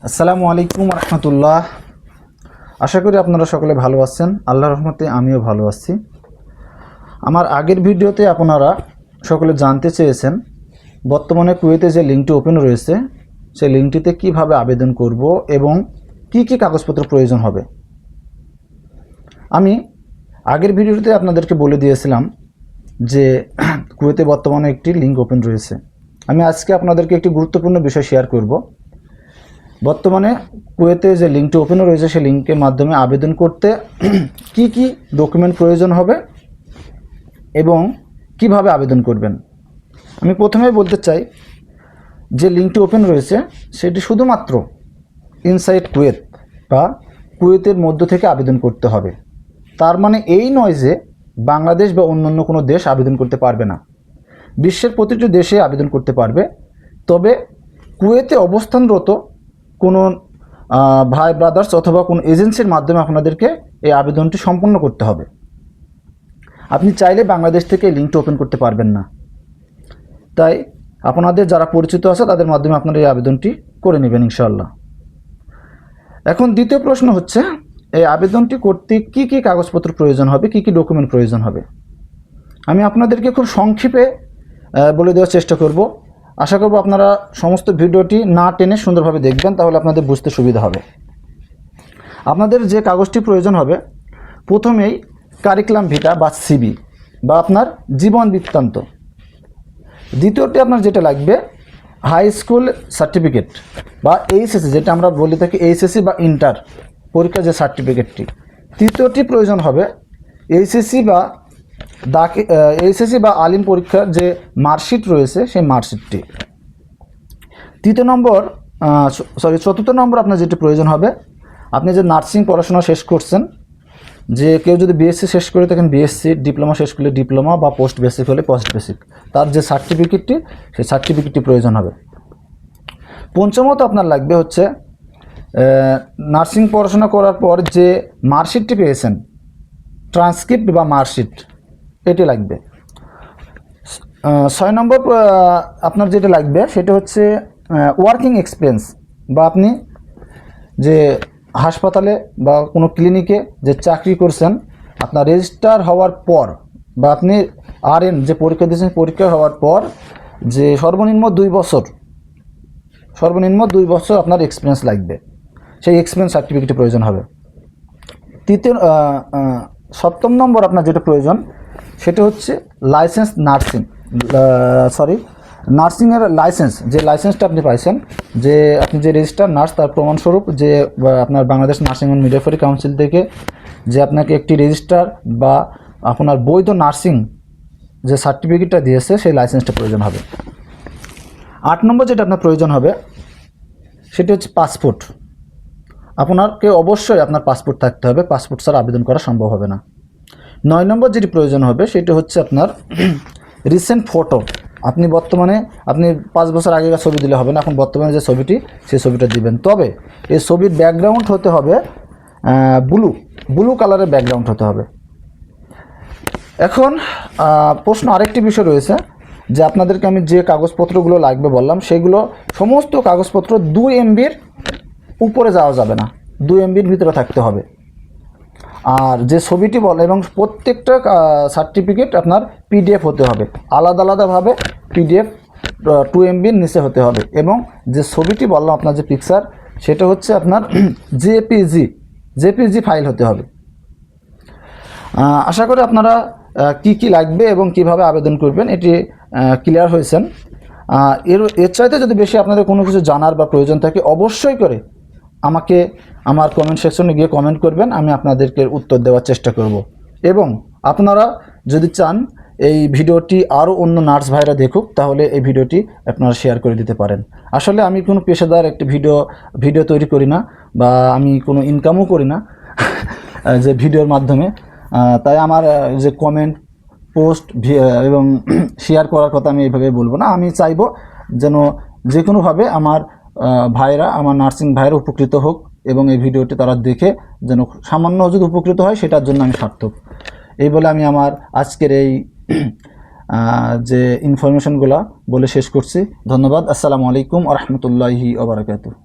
আসসালামু আলাইকুম রহমতুল্লাহ। আশা করি আপনারা সকলে ভালো আছেন। আল্লাহর রহমতে আমিও ভালো আছি। আমার আগের ভিডিওতে আপনারা সকলে জানতে চেয়েছেন বর্তমানে কুয়েতে যে লিঙ্কটি ওপেন রয়েছে সেই লিঙ্কটিতে কিভাবে আবেদন করব এবং কি কি কাগজপত্র প্রয়োজন হবে। আমি আগের ভিডিওতে আপনাদেরকে বলে দিয়েছিলাম যে কুয়েতে বর্তমানে একটি লিঙ্ক ওপেন রয়েছে। আমি আজকে আপনাদেরকে একটি গুরুত্বপূর্ণ বিষয় শেয়ার করব। বর্তমানে কুয়েতে যে লিঙ্কটি ওপেন রয়েছে সেই লিঙ্কের মাধ্যমে আবেদন করতে কি কি ডকুমেন্ট প্রয়োজন হবে এবং কিভাবে আবেদন করবেন। আমি প্রথমেই বলতে চাই যে লিঙ্কটি ওপেন রয়েছে সেটি শুধুমাত্র ইনসাইড কুয়েত বা কুয়েতের মধ্য থেকে আবেদন করতে হবে। তার মানে এই নয় যে বাংলাদেশ বা অন্যান্য কোনো দেশ আবেদন করতে পারবে না। বিশ্বের প্রতিটি দেশে আবেদন করতে পারবে, তবে কুয়েতে অবস্থানরত কোনো ভাই ব্রাদার্স অথবা কোনো এজেন্সির মাধ্যমে আপনাদেরকে এই আবেদনটি সম্পন্ন করতে হবে। আপনি চাইলে বাংলাদেশ থেকে লিঙ্কটি ওপেন করতে পারবেন না। তাই আপনাদের যারা পরিচিত আছে তাদের মাধ্যমে আপনারা এই আবেদনটি করে নেবেন ইনশাআল্লাহ। এখন দ্বিতীয় প্রশ্ন হচ্ছে, এই আবেদনটি করতে কি কি কাগজপত্র প্রয়োজন হবে, কি কি ডকুমেন্ট প্রয়োজন হবে। আমি আপনাদেরকে খুব সংক্ষেপে বলে দেওয়ার চেষ্টা করব। আশা করব আপনারা সমস্ত ভিডিওটি না টেনে সুন্দরভাবে দেখবেন, তাহলে আপনাদের বুঝতে সুবিধা হবে। আপনাদের যে কাগজটি প্রয়োজন হবে, প্রথমেই কারিকুলাম ভিটা বা সিবি বা আপনার জীবন বৃত্তান্ত। দ্বিতীয়টি আপনার যেটা লাগবে হাই স্কুল সার্টিফিকেট বা এইচএসসি, যেটা আমরা বলে থাকি এইচএসসি বা ইন্টার পরীক্ষা যে সার্টিফিকেটটি। তৃতীয়টি প্রয়োজন হবে এইচএসসি বা আলিম পরীক্ষার যে মার্কশিট রয়েছে সেই মার্কশিটটি। চতুর্থ নম্বর আপনার যেটি প্রয়োজন হবে, আপনি যে নার্সিং পড়াশোনা শেষ করছেন, যে কেউ যদি বিএসসি শেষ করে থাকেন বিএসসি, ডিপ্লোমা শেষ করলে ডিপ্লোমা বা পোস্ট বেসিক হলে পোস্ট বেসিক, তার যে সার্টিফিকেটটি সেই সার্টিফিকেটটি প্রয়োজন হবে। পঞ্চমত আপনার লাগবে হচ্ছে নার্সিং পড়াশোনা করার পর যে মার্কশিটটি পেয়েছেন, ট্রান্সক্রিপ্ট বা মার্কশিট, এটি লাগবে। 6 নম্বর আপনার যেটা লাগবে সেটা হচ্ছে ওয়ার্কিং এক্সপিরিয়েন্স, বা আপনি যে হাসপাতালে বা কোনো ক্লিনিকে যে চাকরি করছেন, আপনার রেজিস্টার হওয়ার পর বা আপনি আরএন যে পরীক্ষা দিয়েছেন পরীক্ষা হওয়ার পর যে সর্বনিম্ন 2 বছর আপনার এক্সপিরিয়েন্স লাগবে, সেই এক্সপিরিয়েন্স সার্টিফিকেটের প্রয়োজন হবে। সপ্তম নম্বর আপনার যেটা প্রয়োজন সেটা হচ্ছে লাইসেন্স নার্সিংয়ের লাইসেন্স, যে লাইসেন্সটা আপনি পাইছেন, যে আপনি যে রেজিস্টার নার্স তার প্রমাণস্বরূপ যে আপনার Bangladesh nursing and midwifery council থেকে যে আপনাকে একটি রেজিস্টার বা আপনার বৈধ নার্সিং যে সার্টিফিকেটটা দিয়েছে সেই লাইসেন্সটা প্রয়োজন হবে। 8 নম্বর যেটা আপনার প্রয়োজন হবে সেটি হচ্ছে পাসপোর্ট। আপনাকে অবশ্যই আপনার পাসপোর্ট থাকতে হবে, পাসপোর্ট ছাড়া আবেদন করা সম্ভব হবে না। 9 নম্বর যেটি প্রয়োজন হবে সেটি হচ্ছে আপনার রিসেন্ট ফটো। আপনি 5 বছর আগেকার ছবি দিলে হবে না, এখন বর্তমানে যে ছবিটি সেই ছবিটা দিবেন। তবে এই ছবির ব্যাকগ্রাউন্ড হতে হবে ব্লু কালারের ব্যাকগ্রাউন্ড হতে হবে। এখন প্রশ্ন আরেকটি বিষয় রয়েছে যে আপনাদেরকে আমি যে কাগজপত্রগুলো লাগবে বললাম, সেগুলো সমস্ত কাগজপত্র 2 MBর উপরে যাওয়া যাবে না, 2 MBর ভিতরে থাকতে হবে। আর যে ছবিটি বলে এবং প্রত্যেকটা সার্টিফিকেট আপনার PDF হতে হবে, আলাদাভাবে PDF 2 MBর নিচে হতে হবে। এবং যে ছবিটি বললাম আপনার যে পিকচার, সেটা হচ্ছে আপনার জেপিজি ফাইল হতে হবে। আশা করি আপনারা কি লাগবে এবং কিভাবে আবেদন করবেন এটি ক্লিয়ার হয়েছেন। এর চাইতে যদি বেশি আপনাদের কোনো কিছু জানার বা প্রয়োজন থাকে অবশ্যই করে আমাকে আমার কমেন্ট সেকশনে গিয়ে কমেন্ট করবেন, আমি আপনাদেরকে উত্তর দেওয়ার চেষ্টা করব। এবং আপনারা যদি চান এই ভিডিওটি আরও অন্য নার্স ভাইরা দেখুক, তাহলে এই ভিডিওটি আপনারা শেয়ার করে দিতে পারেন। আসলে আমি কোনো পেশাদার একটি ভিডিও তৈরি করি না, বা আমি কোনো ইনকামও করি না যে ভিডিওর মাধ্যমে। তাই আমার যে কমেন্ট পোস্ট এবং শেয়ার করার কথা আমি এইভাবে বলবো না। আমি চাইবো যেন যে কোনোভাবে আমার নার্সিং ভাইয়েরা উপকৃত হোক এবং এই ভিডিওটি তারা দেখে যেন সামান্য যদি উপকৃত হয় সেটার জন্য আমি সার্থক। এই বলে আমি আমার আজকের এই যে ইনফরমেশনগুলো বলে শেষ করছি। ধন্যবাদ। আসসালামু আলাইকুম ওয়া রাহমাতুল্লাহি ওয়া বারাকাতুহু।